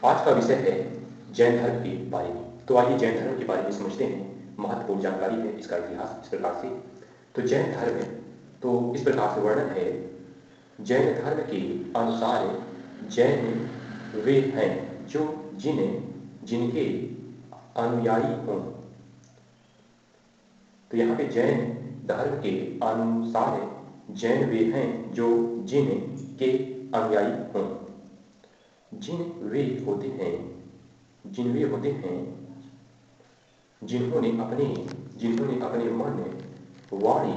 आज का विषय है जैन धर्म के बारे में। तो आइए जैन धर्म के बारे में समझते हैं। महत्वपूर्ण जानकारी है इसका इतिहास इस प्रकार से। तो जैन धर्म तो इस प्रकार से वर्णन है। जैन धर्म के अनुसार जैन वे हैं जो जिनके अनुयायी हों। तो यहाँ पे जैन धर्म के अनुसार जैन वे हैं जो जिनके अनुयायी हों। जिन वे होते हैं जिन्होंने अपने मन, वाणी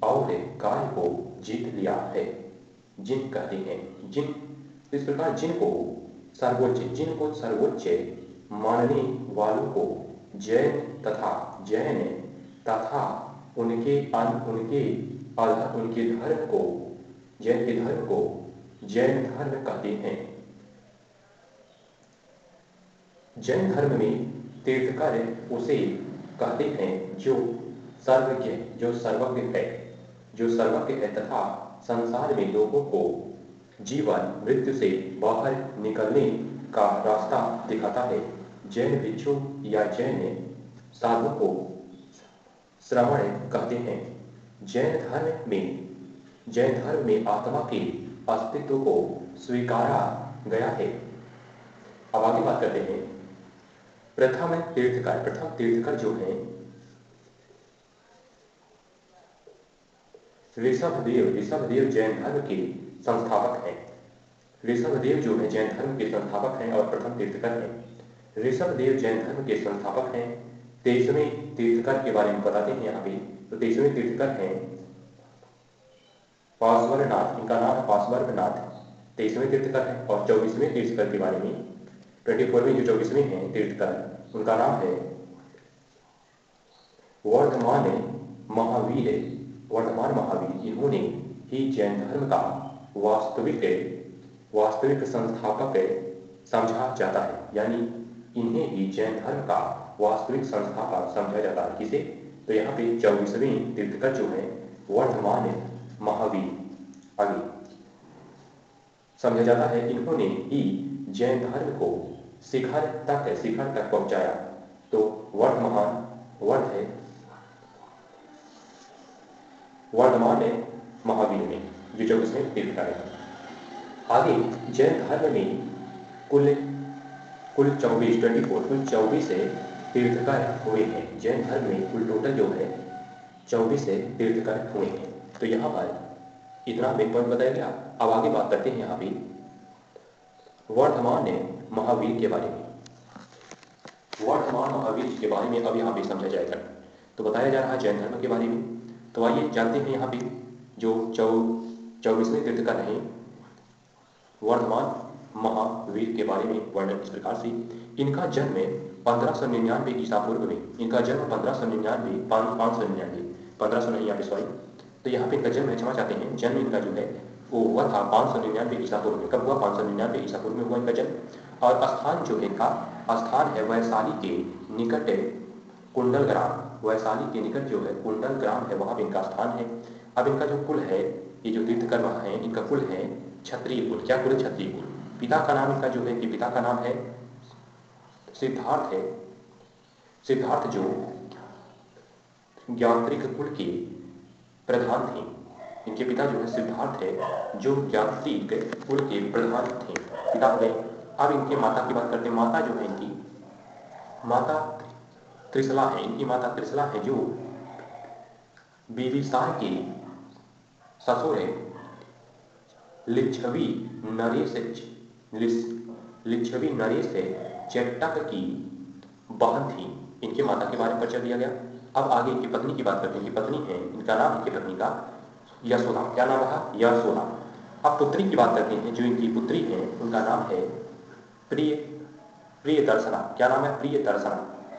और काय को जीत लिया है। जिन कहते हैं जिन, इस प्रकार जिनको सर्वोच्च मानने वालों को जैन तथा उनके धर्म को जैन धर्म कहते हैं। जैन धर्म में तीर्थकर उसे कहते हैं जो सर्वज्ञ है तथा संसार में लोगों को जीवन मृत्यु से बाहर निकलने का रास्ता दिखाता है। जैन भिक्षु या जैन साधु को श्रमण कहते हैं। जैन धर्म में आत्मा के अस्तित्व को स्वीकारा गया है। अब आगे बात करते हैं। प्रथम तीर्थकर जो है ऋषभदेव जैन धर्म के संस्थापक हैं। ऋषभदेव जो है जैन धर्म के संस्थापक हैं और प्रथम तीर्थकर हैं। ऋषभदेव जैन धर्म के संस्थापक हैं। 23वें तीर्थकर के बारे में बताते हैं यहाँ पे। तो 23वें तीर्थकर हैं पार्श्वनाथ, इनका नाम है पार्श्वनाथ। 23वें तीर्थकर हैं। और 24वें तीर्थकर के बारे में 24वें जो 24वें हैं तीर्थकर, उनका नाम है वर्धमान महावीर। इन्होंने ही जैन धर्म का वास्तविक संस्थापक समझा जाता है। यानी इन्हें ही जैन धर्म का वास्तविक संस्थापक समझा जाता है। किसे? तो यहाँ पे 24वें तीर्थकर जो है वर्धमान महावीर आगे समझा जाता है। इन्होंने ही जैन धर्म को शिखर तक पहुंचाया। तो वर्धमान महावीर में जो 24वें तीर्थकर है। आगे जैन धर्म में कुल 24 तीर्थकर हुए हैं। जैन धर्म में कुल टोटल जो है 24 तीर्थकर हुए हैं। तो यहाँ पर इतना मेन पॉइंट बताया गया। अब आगे बात करते हैं यहाँ पे वर्धमान महावीर के बारे में। वर्धमान महावीर के बारे में अब यहाँ पे समझा जाएगा। तो बताया जा रहा है जैन धर्म के बारे में। तो आइए जानते हैं यहाँ पे जो 24वें तीर्थकर हैं वर्धमान महावीर के बारे में वर्णन इस प्रकार से। इनका जन्म 1599 ईसा पूर्व में, इनका जन्म 1599 सॉरी। तो यहाँ पे इनका जन्म क्षमा चाहते हैं, जन्म इनका जो है वो हुआ था 599 ईसा पूर्व में। कब हुआ? 599 ईसा पूर्व में हुआ इनका जन्म। और स्थान जो इनका स्थान है वैशाली के निकट कुंडल ग्राम। वैशाली के निकट जो है कुंडल ग्राम है, वहाँ पे इनका स्थान है। अब इनका जो कुल है, ये जो तीर्थकर हैं इनका कुल है क्षत्रिय कुल। क्या कुल? क्षत्रिय कुल। पिता का नाम इनका जो है कि पिता का नाम है सिद्धार्थ है। सिद्धार्थ जो ज्ञात्रिक कुल के प्रधान थे। इनके पिता जो है सिद्धार्थ है जो ज्ञात्रिक कुल के प्रधान थे, पिता हो गए। अब इनके माता की बात करते हैं। माता जो है इनकी माता त्रिशला है। इनकी माता त्रिशला है जो बिंबिसार के ससुर है लिच्छवी नरेश चेट्टक की बहन थी। इनके माता के बारे में परिचय दिया गया। अब आगे इनकी पत्नी की बात करते हैं। इनकी पत्नी है, इनका नाम इनकी पत्नी का यशोदा। क्या नाम रहा? यशोदा। अब पुत्री की बात करते हैं। जो इनकी पुत्री है उनका नाम है प्रिय दर्शना। क्या नाम है? प्रिय दर्शना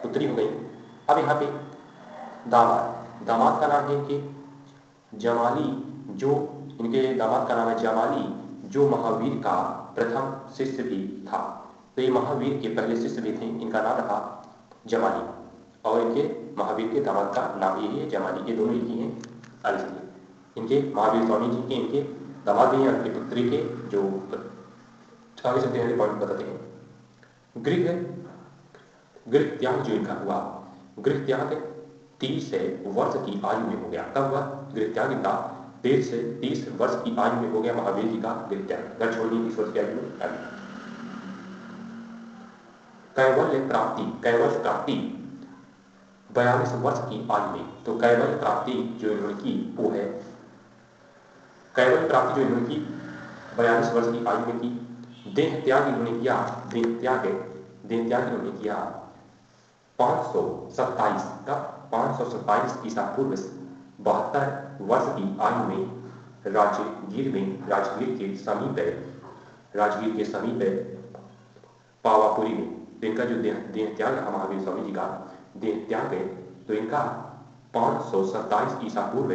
पुत्री हो गई। अब यहाँ पे दामाद का नाम है इनके जमाली। जो इनके दामाद का नाम है जमाली, जो महावीर का प्रथम शिष्य भी था। तो ये महावीर के पहले शिष्य भी थे। इनका नाम रहा जमाली। और इनके महावीर के दामाद का नाम यही है जमाली। ये दोनों एक ही हैं। इनके महावीर स्वामी जी के इनके दामाद भी हैं और इनकी पुत्री के जो आगे चलते हैं पॉइंट बताते हैं। गृह गृह त्याग जो इनका हुआ, गृह त्याग 30 वर्ष की आयु में हो गया। कब हुआ गृह त्याग इनका? 30 वर्ष की आयु में हो गया महावीर जी का गृह त्याग। घर छोड़नी 30 वर्ष की आयु में आ गया। कैवल्य प्राप्ति 42 वर्ष की आयु में। तो कैवल्य प्राप्ति जो इन्होंने की वो है, कैवल्य प्राप्ति जो इन्होंने की 42 वर्ष की आयु में की। देह त्याग इन्होंने किया, देह त्याग इन्होंने किया 527 का 527 ईसा पूर्व 72 वर्ष की आयु में राजगीर के समीप पावापुरी में। तो इनका जो देह त्याग है महावीर स्वामी जी का देह त्याग है, तो इनका 527 ईसा पूर्व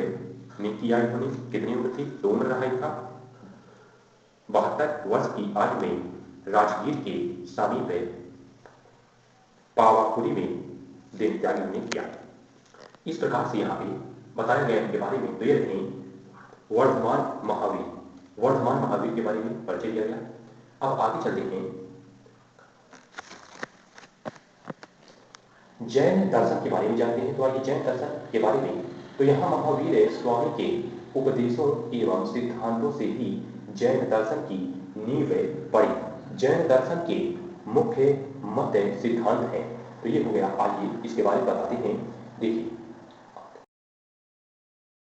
ने किया। इन्होंने कितनी उम्र थी? तो उम्र रहा इनका 72 वर्ष की आयु में राजगीर के समीप पावापुरी में देह त्याग इन्होंने किया। इस प्रकार से यहाँ पे बताया गया इनके बारे में। तो ये रहे वर्धमान महावीर के बारे में परिचय दिया गया। अब आगे चलते हैं जैन दर्शन के बारे में जानते हैं। तो आइए जैन दर्शन के बारे में। तो यहाँ महावीर स्वामी के उपदेशों एवं सिद्धांतों से ही जैन दर्शन की नींव पड़ी। जैन दर्शन के मुख्य मत सिद्धांत हैं। तो ये हो गया। आइए इसके बारे में बताते हैं। देखिए